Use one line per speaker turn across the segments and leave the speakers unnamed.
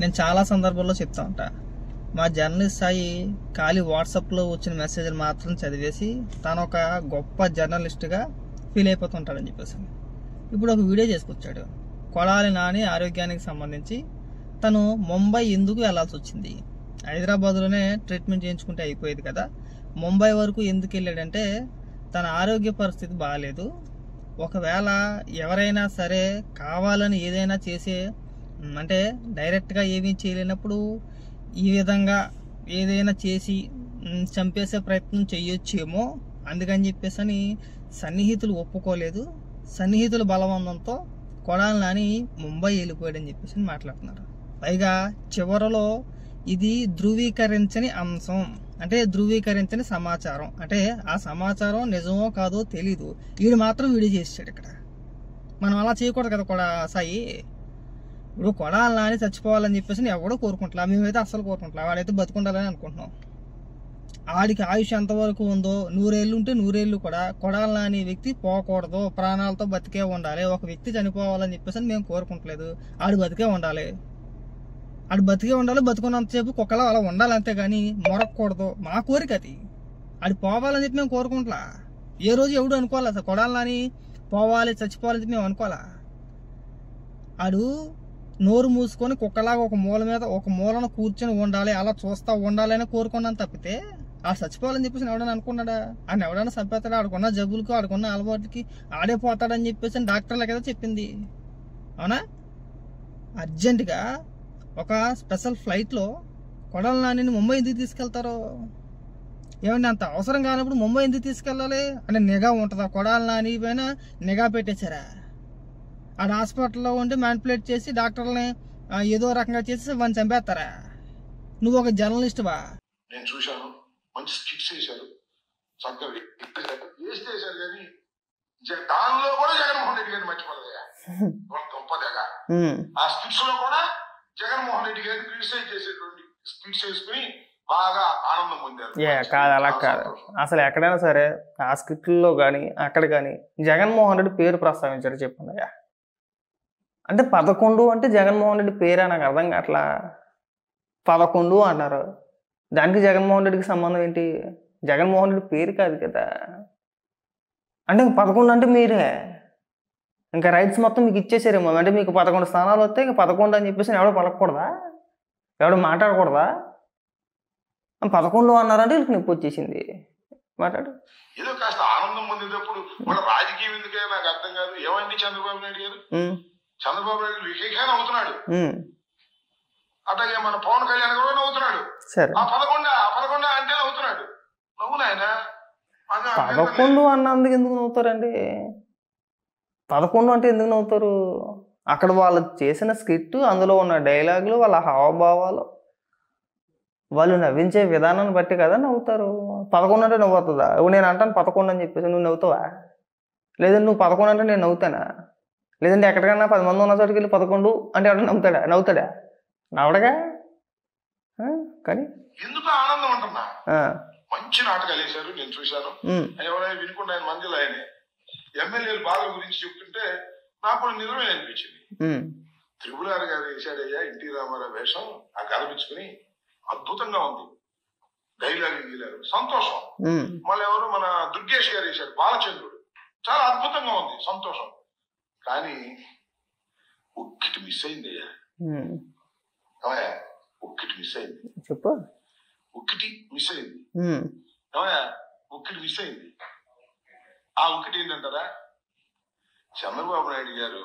నేను చాలా సందర్భాల్లో చెప్తా ఉంటా, మా జర్నలిస్ట్ స్థాయి ఖాళీ వాట్సాప్లో వచ్చిన మెసేజ్లు మాత్రం చదివేసి తను ఒక గొప్ప జర్నలిస్ట్గా ఫీల్ అయిపోతుంటాడని చెప్పేసి ఇప్పుడు ఒక వీడియో చేసుకొచ్చాడు. కొడాలి నాని ఆరోగ్యానికి సంబంధించి తను ముంబై ఎందుకు వెళ్లాల్సి వచ్చింది, హైదరాబాద్లోనే ట్రీట్మెంట్ చేయించుకుంటే అయిపోయేది కదా, ముంబై వరకు ఎందుకు వెళ్ళాడంటే తన ఆరోగ్య పరిస్థితి బాగాలేదు. ఒకవేళ ఎవరైనా సరే కావాలని ఏదైనా చేసే అంటే డైరెక్ట్గా ఏమీ చేయలేనప్పుడు ఈ విధంగా ఏదైనా చేసి చంపేసే ప్రయత్నం చేయొచ్చేమో, అందుకని చెప్పేసి సన్నిహితులు ఒప్పుకోలేదు. సన్నిహితుల బలవంతంతో కొడాలి నాని ముంబై వెళ్ళిపోయాడని చెప్పేసి మాట్లాడుతున్నారు. పైగా చివరలో ఇది ధృవీకరించని అంశం, అంటే ధృవీకరించని సమాచారం, అంటే ఆ సమాచారం నిజమో కాదో తెలీదు, వీడు మాత్రం వీడియో చేసాడు. ఇక్కడ మనం అలా చేయకూడదు కదా కూడా సాయి. ఇప్పుడు కొడాలి నాని చచ్చిపోవాలని చెప్పేసి ఎవడో కోరుకుంటా, మేమైతే అస్సలు కోరుకుంటా, వాడైతే బతుకుండాలని అనుకుంటున్నాం. ఆడికి ఆయుష్ ఎంతవరకు ఉందో 100 ఏళ్ళు ఉంటే 100 ఏళ్ళు కూడా కొడాలి నాని వ్యక్తి పోకూడదు, ప్రాణాలతో బతికే ఉండాలి. ఒక వ్యక్తి చనిపోవాలని చెప్పేసి మేము కోరుకుంటలేదు, ఆడు బతికే ఉండాలి. ఆడు బతికే ఉండాలి, బతుకున్నంతసేపు కుక్కలా అలా ఉండాలి, అంతేగాని మొరక్కూడదు. మా కోరిక అది. ఆడు పోవాలని చెప్పి మేము కోరుకుంటా. ఏ రోజు ఎవడు అనుకోవాలి అసలు కొడాలి నాని పోవాలి చచ్చిపోవాలని చెప్పి మేము అనుకోవాలా. ఆడు నోరు మూసుకొని కుక్కలాగా ఒక మూలన కూర్చొని ఉండాలి, అలా చూస్తా ఉండాలి అని కోరుకున్నాను తప్పితే ఆ చచ్చిపోవాలని చెప్పేసి ఎవడన్నా అనుకున్నాడా? ఆయన ఎవడన్నా చంపేస్తాడా? ఆడుకున్న జబ్బులకు ఆడుకున్న అలవాటుకి ఆడే పోతాడని చెప్పేసి డాక్టర్లకి కదా చెప్పింది, అవునా? అర్జెంటుగా ఒక స్పెషల్ ఫ్లైట్లో కొడాలి నానిని ముంబై ఎందుకు తీసుకెళ్తారో? ఏమంటే అంత అవసరం కానప్పుడు ముంబై ఎందుకు తీసుకెళ్ళాలి? అంటే నిఘా ఉంటుందా? కొడాలి నాని పైన నిఘా పెట్టేశారా? ఆడ హాస్పిటల్లో ఉండి మ్యానిపులేట్ చేసి డాక్టర్లని ఏదో రకంగా చేసి వాళ్ళని చంపేస్తారా? నువ్వు ఒక జర్నలిస్టువా?
నేను చూశాను, మంచి స్కిట్స్ వేశారు, చక్కగా వేసారు, కానీ దానిలో కూడా జగన్మోహన్ రెడ్డి గారిని మర్చిపోలేదయా, గొప్పదేగా. ఆ స్కిట్స్ లో కూడా జగన్మోహన్ రెడ్డి గారిని క్రిటిసైజ్ చేసేటువంటి స్కిట్స్ వేసుకుని బాగా ఆనందం పొందారు.
కాదు, అలా కాదు. అసలు ఎక్కడైనా సరే ఆ స్క్రిప్ట్లో కానీ అక్కడ కానీ జగన్మోహన్ రెడ్డి పేరు ప్రస్తావించారు, చెప్పండి. అంటే 11 అంటే జగన్మోహన్ రెడ్డి పేరే నాకు అర్థం కావట్లా. 11 అన్నారు, దానికి జగన్మోహన్ రెడ్డికి సంబంధం ఏంటి? జగన్మోహన్ రెడ్డి పేరు కాదు కదా. అంటే 11 అంటే మీరే ఇంకా రైట్స్ మొత్తం మీకు ఇచ్చేసారేమో. అంటే మీకు 11 స్థానాలు వస్తే ఇంకా 11 అని చెప్పేసి ఎవడో పలకూడదా, ఎవడో మాట్లాడకూడదా? 11 అన్నారంటే వీళ్ళకి నొప్పి వచ్చేసింది. మాట్లాడు.
ఏదో కాస్త ఆనందం పొందేటప్పుడు మన రాజకీయం ఎందుకే నాకు అర్థం కాదు. ఏమైంది చంద్రబాబు నాయుడు గారు? చంద్రబాబు నాయుడు వికేకాన్ని అవుతున్నాడు, అట్లాగే మన పవన్ కళ్యాణ్ కూడా నవ్వుతున్నాడు. ఆ 11 అంటే నవ్వుతున్నాడు. నవ్వు నాయన.
11 అన్నందుకు ఎందుకు నవ్వుతారండి? 11 అంటే ఎందుకు నవ్వుతారు? అక్కడ వాళ్ళు చేసిన స్క్రిప్ట్, అందులో ఉన్న డైలాగులు, వాళ్ళ హావభావాలు, వాళ్ళు నవ్వించే విధానాన్ని బట్టి కదా నవ్వుతారు. 11 అంటే నవ్వు అవుతుందా? నేను అంటాను 11 అని చెప్పేసి నువ్వు నవ్వుతావా? లేదంటే నువ్వు 11 అంటే నేను నవ్వుతానా? లేదంటే ఎక్కడికైనా 10 మంది ఉన్న చోటుకి వెళ్ళి 11 అంటే ఎవరైనా నవ్వుతాడా? నవ్వడగా. కానీ
ఎందుకు ఆనందం అంటున్నా, మంచి నాటకాలు వేశారు, నేను చూశాను. ఎవరైనా వినుకుండా ఆయన మందిలో ఆయన ఎమ్మెల్యేలు బాధ గురించి చెప్తుంటే నాకు కూడా నిజమే అనిపించింది. త్రిపురారి గారు వేశాడయ్యా ఎన్టీ రామారావు వేషం, ఆ కనిపించుకుని అద్భుతంగా ఉంది, డైలాగ్ గీలారు, సంతోషం. మళ్ళీ ఎవరు మన దుర్గేష్ గారు వేశారు బాలచంద్రుడు, చాలా అద్భుతంగా ఉంది, సంతోషం. కానీ ఒక్కటి మిస్ అయిందయ్యా, ఒక్కటి మిస్ అయింది.
చెప్పు.
ఒక్కటి మిస్ అయింది, ఒక్కటి మిస్ అయింది. ఆ ఒక్కటి ఏంటంటారా, చంద్రబాబు నాయుడు గారు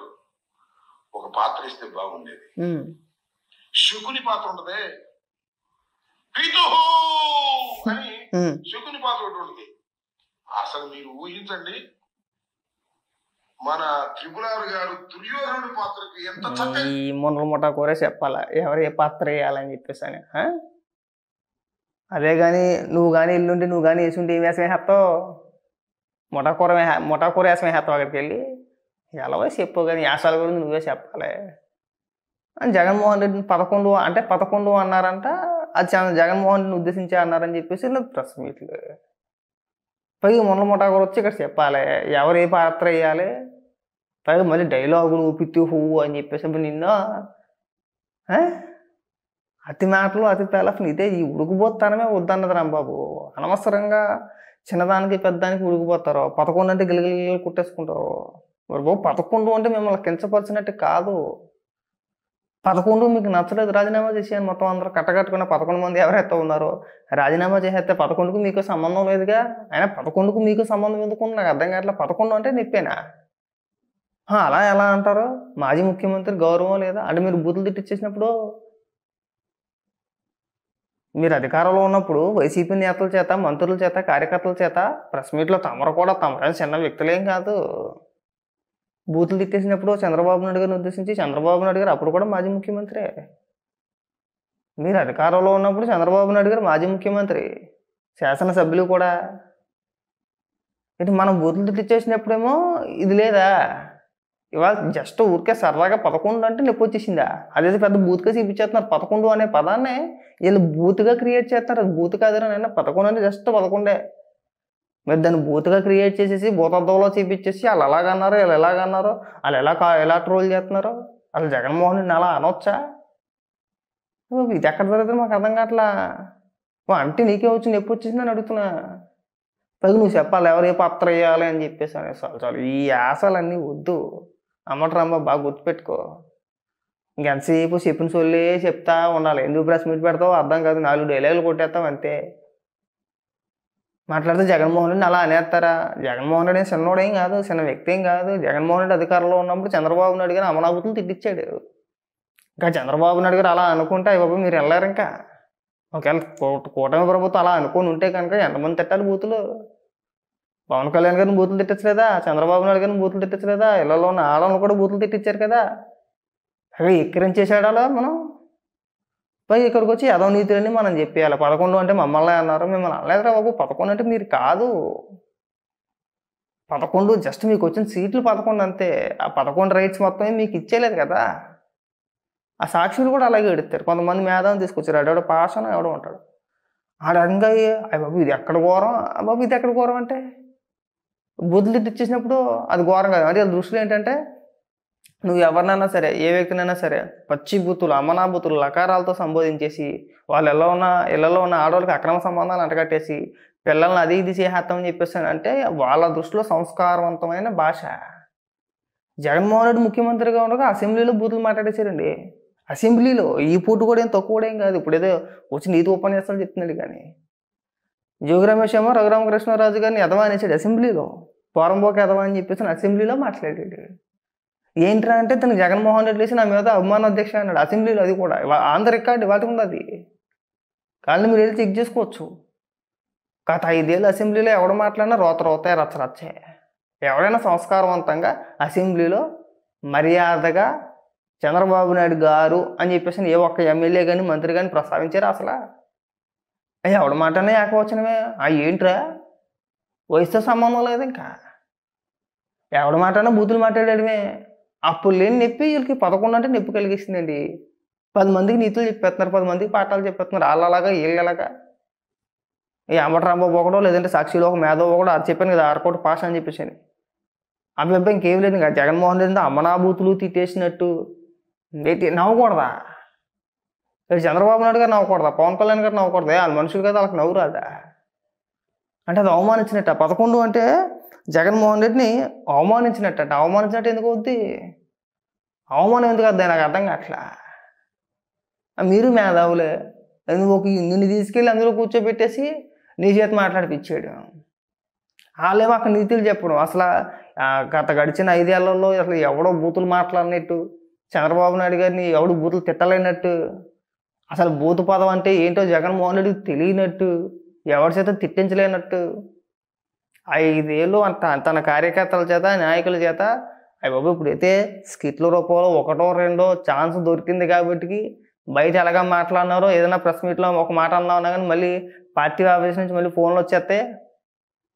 ఒక పాత్ర ఇస్తే బాగుండేది. శకుని పాత్ర ఉంటదే, అని శకుని పాత్ర ఒకటి ఉంటుంది. అసలు మీరు ఊహించండి, మన త్రిపురారి గారు దుర్యోధనుడి పాత్రకి ఎంత చక్కగా
ఈ మొండల ముఠా కూర చెప్పాలా ఎవరు ఏ పాత్ర వేయాలని చెప్పేసి అని. అదే కానీ నువ్వు కానీ ఇల్లుండి నువ్వు కానీ వేసుంటే ఏం వేసం వేస్తావు? ముఠా కూర వేసం వేస్తావు అక్కడికి వెళ్ళి. ఎలా చెప్పు కానీ యాసాల గురించి నువ్వే చెప్పాలి. జగన్మోహన్ రెడ్డిని 11 అంటే 11 అన్నారంట, అది జగన్మోహన్ రెడ్డిని ఉద్దేశించి అన్నారని చెప్పేసి ప్రెస్ మీట్లు. పైగా మొండల ముఠా కూర వచ్చి ఇక్కడ చెప్పాలి ఎవరు ఏ పాత్ర వేయాలి. పైగా మళ్ళీ డైలాగులు పిత్తి హువ్వు అని చెప్పేసి నిన్న
అతి మాటలు అతి పేలఫ్ని ఇదే ఈ ఉడుకుపోతానమే వద్దన్నది రాంబాబు. అనవసరంగా చిన్నదానికి పెద్దదానికి ఉడికిపోతారు. 11 అంటే గిలగిలి కుట్టేసుకుంటారు. మరి బాబు 11 అంటే మిమ్మల్ని కించపరిచినట్టు కాదు. 11 మీకు నచ్చలేదు రాజీనామా చేసేయాలి. మొత్తం అందరూ కట్టకట్టుకున్న 11 మంది ఎవరైతే ఉన్నారో రాజీనామా చేసేస్తే 11కు మీకు సంబంధం లేదుగా. అయినా 11కు మీకు సంబంధం ఎందుకు నాకు అర్థం కావట్లే. 11 అంటే నిప్పేనా? అలా ఎలా అంటారు? మాజీ ముఖ్యమంత్రి గౌరవం లేదా అంటే మీరు బూతులు తిట్టించేసినప్పుడు మీరు అధికారంలో ఉన్నప్పుడు వైసీపీ నేతల చేత మంత్రుల చేత కార్యకర్తల చేత ప్రెస్ మీట్లో తమరేం చిన్న వ్యక్తులేం కాదు. బూతులు తిట్టేసినప్పుడు చంద్రబాబు నాయుడు గారిని ఉద్దేశించి చంద్రబాబు నాయుడు గారు అప్పుడు కూడా మాజీ ముఖ్యమంత్రి. మీరు అధికారంలో ఉన్నప్పుడు చంద్రబాబు నాయుడు గారు మాజీ ముఖ్యమంత్రి, శాసనసభ్యులు కూడా. ఇటు మనం బూతులు తిట్టేసినప్పుడేమో ఇది లేదా? ఇవాళ జస్ట్ ఊరికే సరదాగా 11 అంటే నొప్పి వచ్చేసిందా? అదే పెద్ద బూత్గా చూపించేస్తున్నారు. 11 అనే పదాన్ని వీళ్ళు బూత్గా క్రియేట్ చేస్తారు. అది బూత్ కాదురా నాయన. 11 అంటే జస్ట్ 11. మీరు దాన్ని బూత్గా క్రియేట్ చేసేసి భూతద్దంలో చూపించేసి వాళ్ళు ఎలాగన్నారు వీళ్ళు ఎలాగన్నారు వాళ్ళు ఎలా ట్రోల్ చేస్తున్నారు. అసలు జగన్మోహన్ రెడ్డిని అలా అనొచ్చా? ఇది ఎక్కడ జరుగుతుంది మాకు అర్థం కావట్లా. అంటే నీకే వచ్చి నొప్పి వచ్చేసిందని అడుగుతున్నా. పైగా నువ్వు చెప్పాలి ఎవరు ఏ పాత్ర వేయాలి అని చెప్పేసి చాలు ఈ ఆశలన్నీ వద్దు. అమ్మటరామ్మ బాగా గుర్తుపెట్టుకో. ఇంకెంతసేపు చెప్పిన సోళ్ళే చెప్తా ఉండాలి. ఎందుకు ప్రెస్ మీట్ పెడతావు అర్థం కాదు. 4 డైలాగులు కొట్టేస్తావు అంతే. మాట్లాడితే జగన్మోహన్ రెడ్డిని అలా అనేస్తారా? జగన్మోహన్ రెడ్డి చిన్నోడేం కాదు, చిన్న వ్యక్తి ఏం కాదు. జగన్మోహన్ రెడ్డి అధికారంలో ఉన్నప్పుడు చంద్రబాబు నాయుడు గారు అమనాభూతులు తిట్టించాడు. ఇంకా చంద్రబాబు నాయుడు గారు అలా అనుకుంటే అయ్యి బాబు మీరు వెళ్ళారు. ఇంకా ఒకవేళ కూటమి ప్రభుత్వం అలా అనుకుని ఉంటే కనుక ఎంతమంది తిట్టాలి బూతులు? పవన్ కళ్యాణ్ గారిని బూతులు తిట్టించలేదా? చంద్రబాబు నాయుడు గారిని బూతులు తిట్టించలేదా? ఇళ్లలో ఉన్న ఆడవాళ్ళు కూడా బూతులు తిట్టించారు కదా. అవి ఎక్కిరించేసాడు అలా మనం. పై ఇక్కడికి వచ్చి ఏదో నీతులని మనం చెప్పేయాలి. 11 అంటే మమ్మల్ని అన్నారు, మిమ్మల్ని అనలేదురా బాబు. 11 అంటే మీరు కాదు. 11 జస్ట్ మీకు వచ్చిన సీట్లు 11 అంతే. ఆ 11 రైట్స్ మొత్తం మీకు ఇచ్చేయలేదు కదా. ఆ సాక్షులు కూడా అలాగే ఎడుతారు. కొంతమంది మేధావిని తీసుకొచ్చారు. ఆడెవడో పాషణ ఎవడో ఉంటాడు. ఆడంగా అయ్య బాబు ఇది ఎక్కడ ఘోరం, బాబు ఇది ఎక్కడ ఘోరం అంటే బూతులు తిట్టించేసినప్పుడు అది ఘోరం కాదు. అంటే దృష్టిలో ఏంటంటే నువ్వు ఎవరినైనా సరే ఏ వ్యక్తినైనా సరే పచ్చి బూతులు అమనాబూతులు లకారాలతో సంబోధించేసి వాళ్ళు ఇళ్లలో ఉన్న ఆడవాళ్ళకి అక్రమ సంబంధాలు అంటగట్టేసి పిల్లల్ని అది ఇది చేసేస్తామని చెప్పేసి అంటే వాళ్ళ దృష్టిలో సంస్కారవంతమైన భాష. జగన్మోహన్ రెడ్డి ముఖ్యమంత్రిగా ఉండగా అసెంబ్లీలో బూతులు మాట్లాడేశారండి. అసెంబ్లీలో ఈ పూట కూడా ఏం తక్కువ కూడా ఏం కాదు. ఇప్పుడు ఏదో వచ్చి నీతి ఉపన్యాసాలు చెప్తున్నాడు. కానీ జోగి రమేష్ ఏమో రఘురామకృష్ణరాజు గారిని ఎదవా అనేసాడు అసెంబ్లీలో. పోరంబోక ఎదవా అని చెప్పేసి అసెంబ్లీలో మాట్లాడాడు. ఏంట్రా అంటే తనకు జగన్మోహన్ రెడ్డి వేసి నా మీద అభిమాన అధ్యక్ష అన్నాడు అసెంబ్లీలో. అది కూడా ఆన్ ద రికార్డ్ వాటి ఉంది. అది కానీ మీరు వెళ్ళి చెక్ చేసుకోవచ్చు. గత 5 ఏళ్ళు అసెంబ్లీలో ఎవడు మాట్లాడినా రోత రచ్చరచ్చే. ఎవరైనా సంస్కారవంతంగా అసెంబ్లీలో మర్యాదగా చంద్రబాబు నాయుడు గారు అని చెప్పేసి ఏ ఒక్క ఎమ్మెల్యే కానీ మంత్రి కానీ ప్రస్తావించారు అసలు? ఎవడు మాటనే ఏకవచనమే. ఏంట్రా వయసుతో సంబంధం లేదు. ఇంకా ఎవడు మాటనా బూతులు మాట్లాడమే. అప్పుడు లేని నొప్పి వీళ్ళకి 11 అంటే నొప్పి కలిగిస్తుందండి. 10 మందికి నీతులు చెప్పేస్తున్నారు, 10 మందికి పాఠాలు చెప్పేస్తున్నారు. వాళ్ళలాగా వీళ్ళలాగా ఈ అంబటరాంబాబు ఒకడో లేదంటే సాక్షిలో ఒక మేధో ఒకడో అది చెప్పాను కదా 6 కోట్ల పాష అని చెప్పేసి అబ్బాయి ఇంకేం లేదు. ఇంకా జగన్మోహన్ రెడ్డి అమ్మనాబూతులు తిట్టేసినట్టు నవ్వకూడదా? చంద్రబాబు నాయుడు గారు నవ్వకూడదా? పవన్ కళ్యాణ్ గారు నవ్వకూడదా? వాళ్ళ మనుషులు కదా వాళ్ళకి నవ్వు రాదా? అంటే అది అవమానించినట్ట. 11 అంటే జగన్మోహన్ రెడ్డిని అవమానించినట్ట. అవమానించినట్టు ఎందుకు అవుద్ది? అవమానం ఎందుకు వద్దా? నాకు అర్థం కావట్లా. మీరు మేధావులే. నిన్ను తీసుకెళ్ళి అందులో కూర్చోబెట్టేసి నీ చేతి మాట్లాడిపించాడు. వాళ్ళేమో అక్కడ నీతులు చెప్పడం. అసలు గడిచిన 5 ఏళ్లలో అసలు ఎవడో బూతులు మాట్లాడినట్టు, చంద్రబాబు నాయుడు గారిని ఎవడు బూతులు తిట్టలేనట్టు, అసలు బూతు పదం అంటే ఏంటో జగన్మోహన్ రెడ్డికి తెలియనట్టు, ఎవరి చేత తిట్టించలేనట్టు 5 ఏళ్ళు తన కార్యకర్తల చేత నాయకుల చేత అయ్యి బాబు ఇప్పుడైతే స్కిట్ల రూపంలో 1, 2 ఛాన్స్ దొరికింది కాబట్టి బయట ఎలాగా మాట్లాడినారో ఏదైనా ప్రెస్ మీట్లో ఒక మాట అన్నా కానీ మళ్ళీ పార్టీ ఆఫీస్ నుంచి మళ్ళీ ఫోన్లు వచ్చేస్తే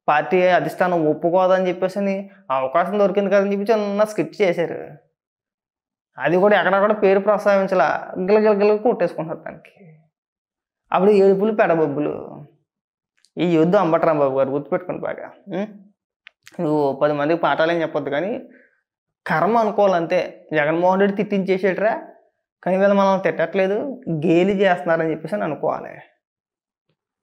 పార్టీ అధిష్టానం ఒప్పుకోదని చెప్పేసి అవకాశం దొరికింది కదని చెప్పి చిన్న స్కిట్ చేశారు. అది కూడా ఎక్కడక్కడ పేరు ప్రస్తావించాల గిలగిలగిల కొట్టేసుకుంటారు దానికి. అప్పుడు ఏడుపులు పెడబొబ్బులు. ఈ యుద్ధం అంబటరాంబాబు గారు గుర్తుపెట్టుకుని బాగా. నువ్వు 10 మందికి పాఠాలేం చెప్పొద్దు కానీ కర్మ అనుకోవాలంతే. జగన్మోహన్ రెడ్డి తిట్టించేసేట్రా కానీ వీళ్ళు మనం తిట్టట్లేదు, గేలి చేస్తున్నారని చెప్పేసి అని అనుకోవాలి.